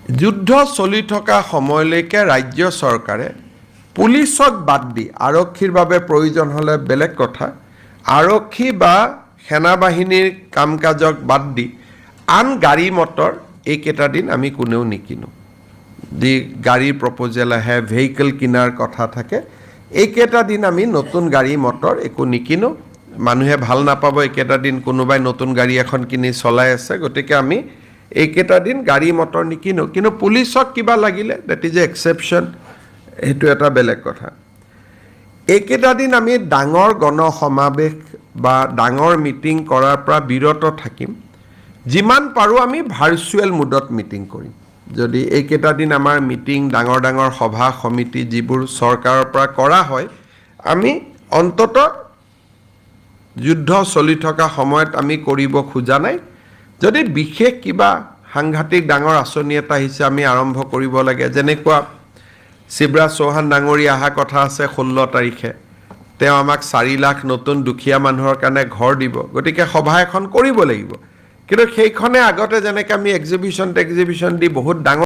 যুদ্ধ চলি থকা সময়লৈকে ৰাজ্য চৰকাৰে পুলিচক বাদ দি আৰক্ষীৰ বাবে প্ৰয়োজন হ'লে বেলেগ কথা আৰক্ষী বা সেনাবাহিনীৰ কাম কাজক বাদ দি আন গাড়ী মটৰ এইকেইটা দিন আমি কোনেও নিকিনো যি গাড়ীৰ প্ৰপ'জেল আহে ভেহিকল কিনাৰ কথা থাকে এইকেইটা দিন আমি নতুন গাড়ী মটৰ একো নিকিনো মানুহে ভাল নাপাব এইকেইটা দিন কোনোবাই নতুন গাড়ী এখন কিনি চলাই আছে গতিকে আমি এইকেইটা দিন গাড়ী মটৰ নিকিনো কিন্তু পুলিচক কিবা লাগিলে দেট ইজ এ এক্সেপশ্যন সেইটো এটা বেলেগ কথা এইকেইটা দিন আমি ডাঙৰ গণসমাৱেশ বা ডাঙৰ মিটিং কৰাৰ পৰা বিৰত থাকিম যিমান পাৰোঁ আমি ভাৰ্চুৱেল মুডত মিটিং কৰিম যদি এইকেইটা দিন আমাৰ মিটিং ডাঙৰ ডাঙৰ সভা সমিতি যিবোৰ চৰকাৰৰ পৰা কৰা হয় আমি অন্ততঃ যুদ্ধ চলি থকা সময়ত আমি কৰিব খোজা নাই যদি বিশেষ কিবা সাংঘাতিক ডাঙৰ আঁচনি এটা আহিছে আমি আৰম্ভ কৰিব লাগে যেনেকুৱা শিৱৰাজ চৌহান ডাঙৰীয়া অহা কথা আছে 16 তাৰিখে তেওঁ আমাক 4 লাখ নতুন দুখীয়া মানুহৰ কাৰণে ঘৰ দিব গতিকে সভা এখন কৰিব লাগিব কিন্তু সেইখনে আগতে যেনেকৈ আমি এক্সিবিশ্যন দি বহুত ডাঙৰ